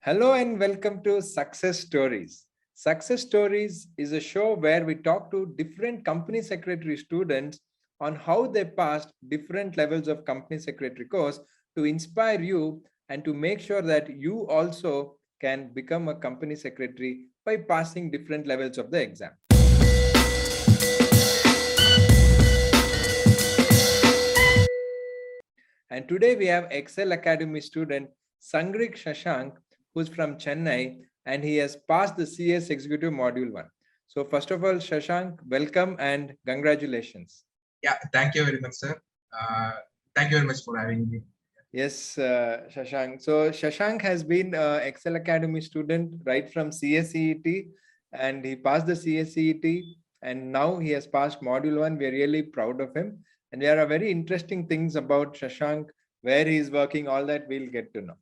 Hello and welcome to Success Stories. Success Stories is a show where we talk to different company secretary students on how they passed different levels of company secretary course to inspire you and to make sure that you also can become a company secretary by passing different levels of the exam. And today we have Excel Academy student Sangrik Shashank, who's from Chennai, and he has passed the CS Executive Module 1. So first of all, Shashank, welcome and congratulations. Yeah, thank you very much, sir. Thank you very much for having me. Yes, Shashank. So Shashank has been an Excel Academy student right from CSCET, and he passed the CSCET, and now he has passed Module 1. We're really proud of him. And there are very interesting things about Shashank, where he's working, all that we'll get to know.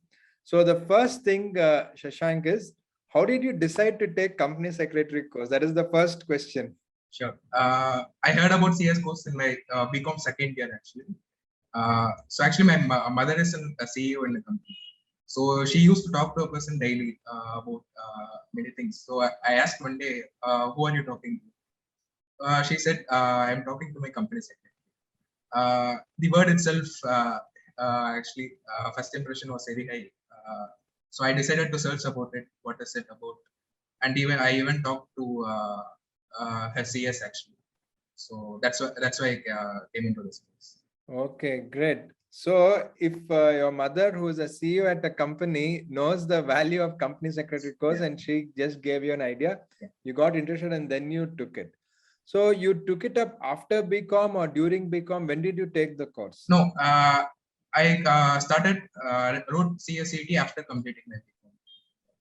So the first thing, Shashank, is how did you decide to take company secretary course? That is the first question. Sure. I heard about CS course in my BCom second year actually. So actually, my mother is a CEO in the company. So she used to talk to a person daily about many things. So I asked one day, "Who are you talking to?" She said, "I'm talking to my company secretary." The word itself, first impression was very high. So I decided to search about it. What is it about? And I even talked to her CS actually. So that's why I came into this place. Okay, great. So if your mother, who is a CEO at a company, knows the value of company secretary course, and she just gave you an idea, you got interested and then you took it. So you took it up after BCom or during BCom? When did you take the course? No, I wrote CSCT after completing my BCom.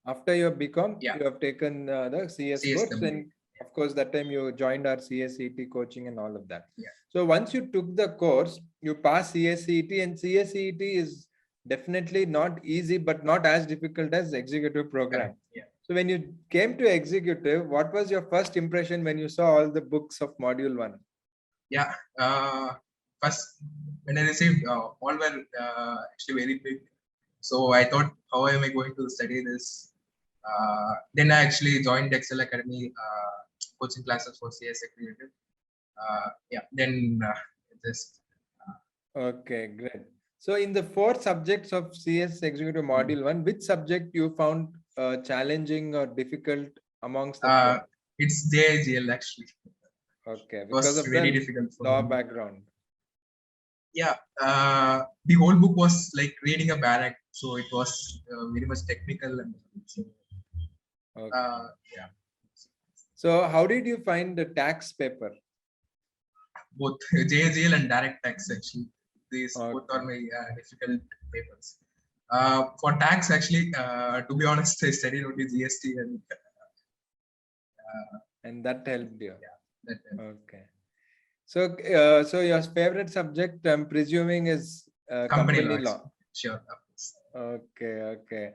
After your BCom, Yeah. you have taken the CS course, and of course that time you joined our CSCT coaching and all of that. Yeah. So once you took the course, you passed CSCT, and CSCT is definitely not easy, but not as difficult as executive program. Yeah. So when you came to executive, what was your first impression when you saw all the books of module 1? Yeah. First, when I received all were actually very big. So I thought, how am I going to study this? Then I actually joined Excel Academy coaching classes for CS Executive. Then just. Okay, great. So in the 4 subjects of CS Executive Module 1, which subject you found challenging or difficult amongst the 4? It's JIGL actually. Okay, because of very the difficult law background. Yeah, the whole book was like reading a barrack, so it was very much technical and. Okay. Yeah. So how did you find the tax paper? Both JGL and direct tax actually. These both are my difficult papers. For tax actually, to be honest, I studied only GST and that helped you. Yeah, that helped. Okay. So, so your favorite subject, I'm presuming, is company law. Sure. Okay. Okay.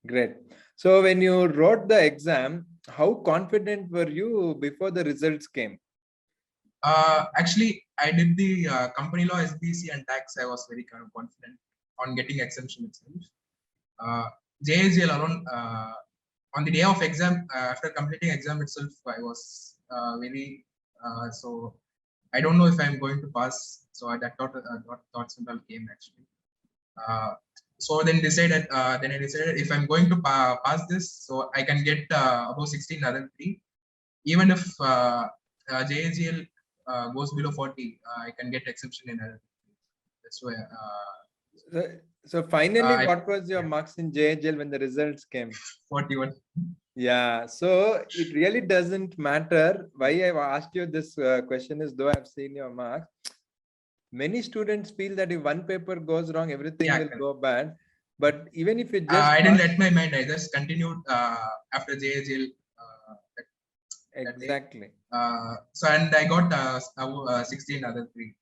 Great. So when you wrote the exam, how confident were you before the results came? Actually, I did the company law, SBC, and tax. I was very kind of confident on getting exemption itself. JSGL alone, on the day of exam, after completing exam itself, I was very so. I don't know if I'm going to pass. So that thoughts and all came actually. So then decided. Then I decided if I'm going to pass this, so I can get above 16 other 3. Even if JSGL goes below 40, I can get exception in other 3. That's why. So finally, what was your marks in JHL when the results came? 41. Yeah, so it really doesn't matter why I've asked you this question is, though I've seen your marks, many students feel that if one paper goes wrong, everything will go bad. But even if you just... I didn't let my mind, I just continued after JHL. Exactly. So and I got 16 other 3.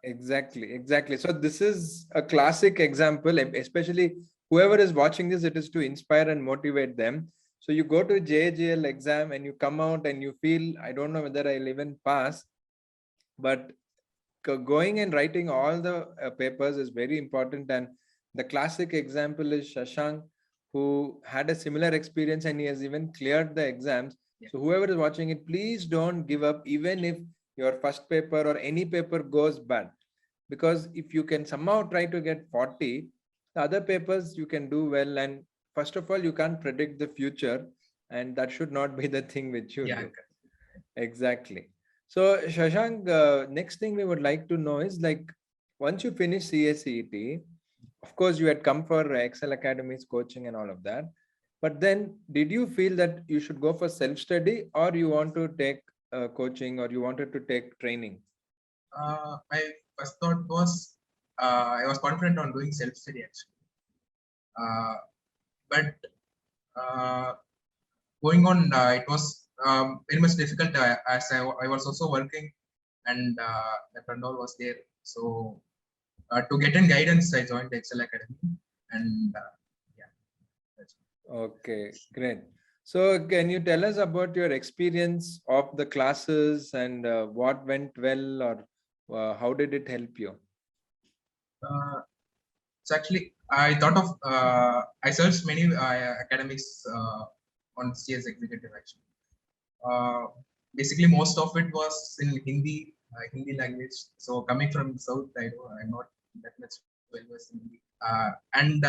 Exactly. So this is a classic example, especially whoever is watching this, it is to inspire and motivate them. So you go to JGL exam and you come out and you feel, I don't know whether I'll even pass, but going and writing all the papers is very important. And the classic example is Shashank, who had a similar experience and he has even cleared the exams. Yeah. So whoever is watching it, please don't give up, even if your first paper or any paper goes bad. Because if you can somehow try to get 40, the other papers you can do well. And first of all, you can't predict the future, and that should not be the thing which you Yeah. do. Exactly. So Shashank, next thing we would like to know is, like, once you finish CSCET, of course you had come for Excel Academy's coaching and all of that, but then did you feel that you should go for self-study, or you want to take coaching, or you wanted to take training? My first thought was I was confident on doing self-study actually. But going on, it was very much difficult as I was also working, and the turnover was there. So to get in guidance, I joined the Excel Academy, and yeah. That's Okay, great. So can you tell us about your experience of the classes, and what went well, or how did it help you? So actually, I thought of I searched many academics on CS Executive actually. Uh, Basically, most of it was in Hindi language. So coming from South, I'm not that much well versed in Hindi. And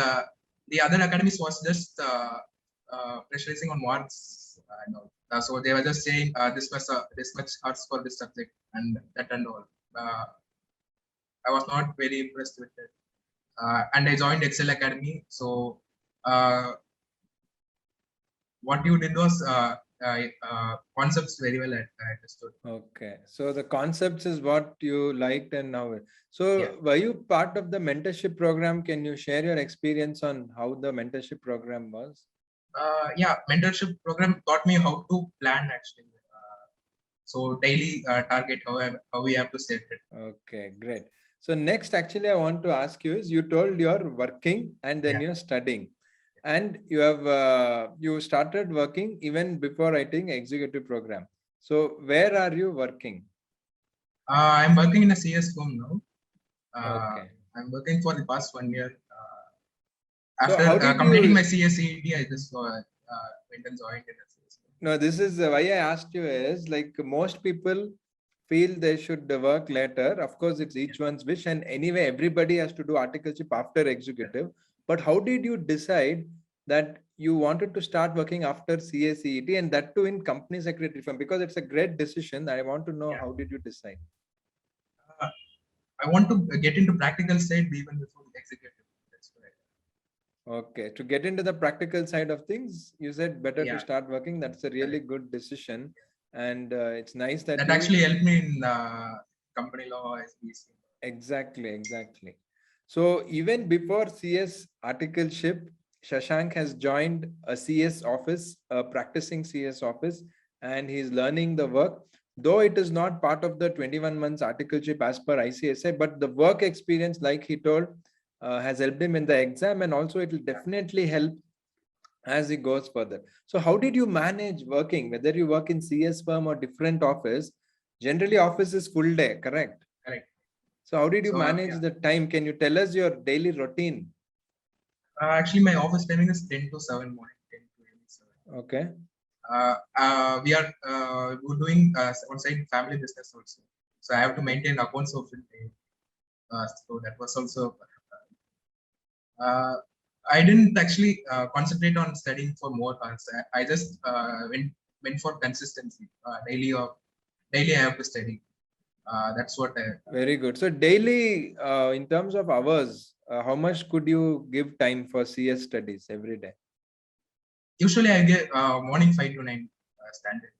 the other academies was just pressurizing on marks and all. So they were just saying this much hours for this subject and that and all. I was not very impressed with it. And I joined Excel Academy. So what you did was concepts very well I understood. Okay, so the concepts is what you liked, and now so Yeah. were you part of the mentorship program? Can you share your experience on how the mentorship program was? Yeah, mentorship program taught me how to plan actually. So daily target, how we have to set it. Okay, great. So next, actually, I want to ask you is, you told you're working and then Yeah. you're studying, and you have you started working even before writing executive program. So where are you working? I'm working in a CS firm now. Okay. I'm working for the past 1 year. So After how did completing you? my CSED, I just went and joined in a CS firm. No, this is why I asked you is, like, most people feel they should work later. Of course, it's each one's wish, and anyway, everybody has to do articleship after executive. But how did you decide that you wanted to start working after CACET, and that too in company secretary firm? Because it's a great decision. I want to know, Yeah. how did you decide? I want to get into practical side even before executive. That's correct. Okay, to get into the practical side of things, you said better to Yeah. start working. That's a really good decision, and it's nice that That you actually helped me in company law, SBC. Exactly. So even before CS articleship, Shashank has joined a CS office, a practicing CS office, and he's learning the work. Though it is not part of the 21 months articleship as per ICSI, but the work experience, like he told, has helped him in the exam, and also it will definitely help as he goes further. So how did you manage working, whether you work in CS firm or different office? Generally, office is full day, correct? Correct. So how did you So manage the time? Can you tell us your daily routine? actually, my office timing is 10 to 7 morning, 10 to evening 7. Okay. We are doing on-site family business also. So I have to maintain accounts of it. So that was also. I didn't actually concentrate on studying for more hours. I just went for consistency. Daily I have to study. That's what I. Very good. So daily, in terms of hours, how much could you give time for CS studies every day? Usually I get morning 5 to 9 standard.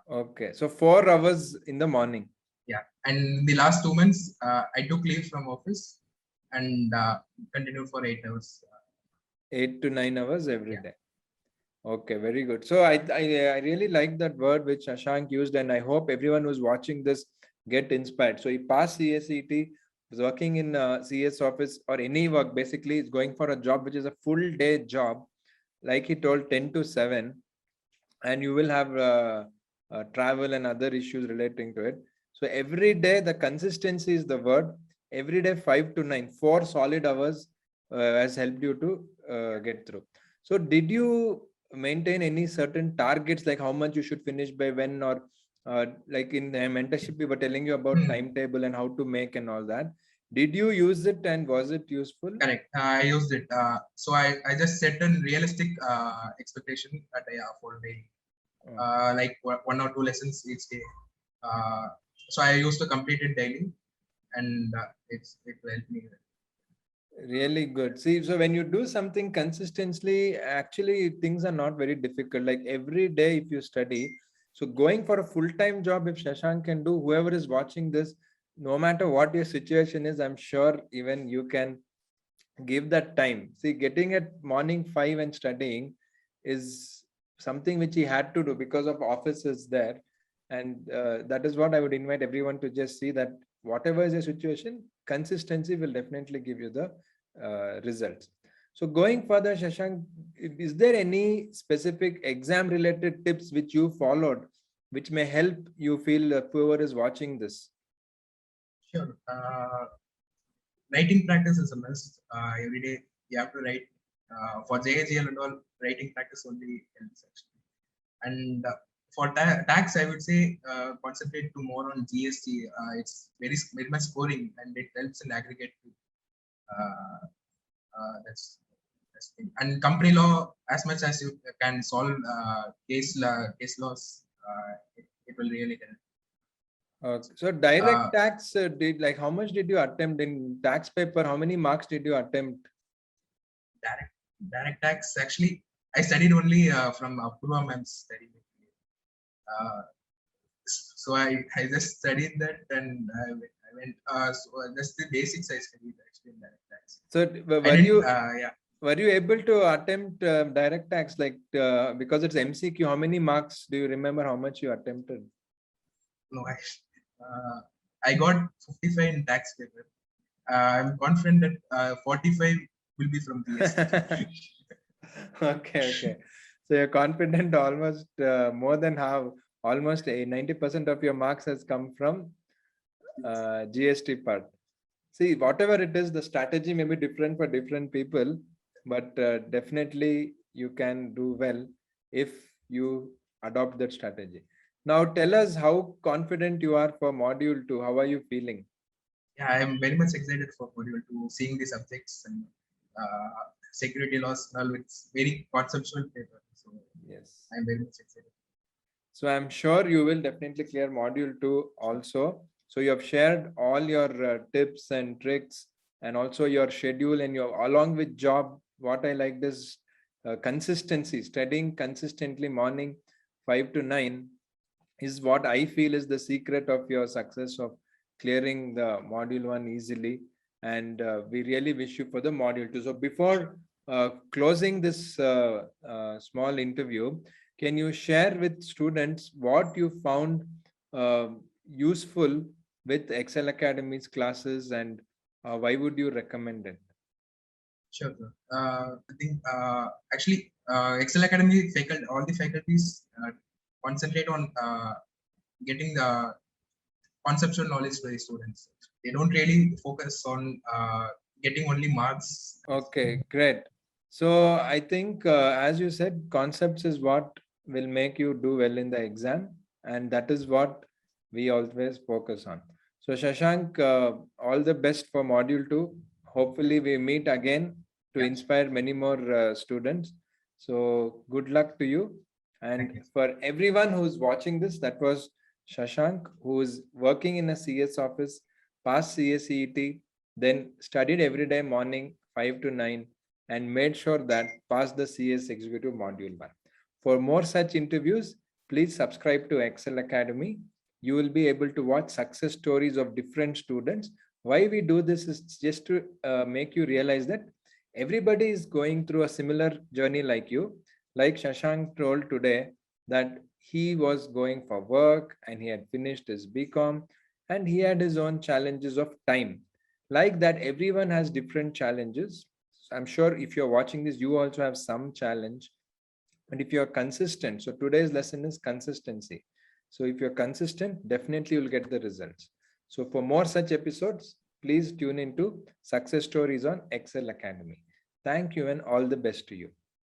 Okay. So 4 hours in the morning. Yeah. And the last 2 months, I took leave from office and continued for 8 hours. 8 to 9 hours every Yeah. day. Okay, very good. So I really like that word which Shashank used, and I hope everyone who's watching this get inspired. So he passed CSET, was working in CS office or any work. Basically, is going for a job which is a full day job, like he told, 10 to 7, and you will have travel and other issues relating to it. So every day, the consistency is the word. Every day, 5 to 9, 4 solid hours has helped you to get through. So did you maintain any certain targets, like how much you should finish by when, or like in mentorship, we were telling you about timetable and how to make and all that. Did you use it and was it useful? Correct. I used it. So I just set a realistic expectation that for day, like 1 or 2 lessons each day. So I used to complete it daily, and it helped me. Really good. See, so when you do something consistently, actually things are not very difficult. Like every day, if you study, so going for a full-time job, if Shashank can do, whoever is watching this, no matter what your situation is, I'm sure even you can give that time. See, getting at morning 5 and studying is something which he had to do because of offices there. And that is what I would invite everyone to just see, that whatever is your situation, consistency will definitely give you the results. So going further, Shashank, is there any specific exam related tips which you followed which may help you feel whoever is watching this? Sure. Writing practice is a must. Every day you have to write. For JAGL and all, writing practice only helps actually. And for tax, I would say concentrate to more on GST. It's very much scoring, and it helps in aggregate. Uh, that's thing. And company law, as much as you can solve case laws, it will really help. Okay. So direct Uh, tax, did like how much did you attempt in tax paper? How many marks did you attempt? direct tax, actually, I studied only from Apurva ma'am's study. Uh, so I just studied that, and I went so just the basics I studied actually in direct tax. So were you able to attempt direct tax, like because it's MCQ? How many marks do you remember? How much you attempted? No, I got 55 in tax paper. I'm confident that 45 will be from BSc. Okay. So you're confident almost more than half, almost 90% of your marks has come from GST part. See, whatever it is, the strategy may be different for different people, but definitely you can do well if you adopt that strategy. Now tell us how confident you are for module 2. How are you feeling? Yeah, I am very much excited for module 2, seeing the subjects and security laws and all. It's very conceptual paper. So Yes. I'm very much excited. So I'm sure you will definitely clear module 2 also. So you have shared all your tips and tricks, and also your schedule, and your along with job. What I like is consistency, studying consistently morning 5 to 9 is what I feel is the secret of your success of clearing the module 1 easily. And we really wish you for the module 2. So before closing this small interview, can you share with students what you found useful with Excel Academy's classes, and why would you recommend it? Sure, sir. I think actually Excel Academy faculty, all the faculties concentrate on getting the conceptual knowledge for the students. They don't really focus on getting only marks. Okay, great. So I think, as you said, concepts is what will make you do well in the exam, and that is what we always focus on. So Shashank, all the best for module 2. Hopefully we meet again to Yeah. inspire many more students. So good luck to you. And for everyone who's watching this, that was Shashank, who is working in a CS office, passed CSET, then studied every day morning 5 to 9, and made sure that passed the CS Executive Module 1. For more such interviews, please subscribe to Excel Academy. You will be able to watch success stories of different students. Why we do this is just to make you realize that everybody is going through a similar journey like you. Like Shashank told today, that he was going for work and he had finished his BCom, and he had his own challenges of time. Like that, everyone has different challenges. I'm sure if you're watching this, you also have some challenge. And if you're consistent, so today's lesson is consistency. So if you're consistent, definitely you'll get the results. So for more such episodes, please tune into Success Stories on Excel Academy. Thank you and all the best to you.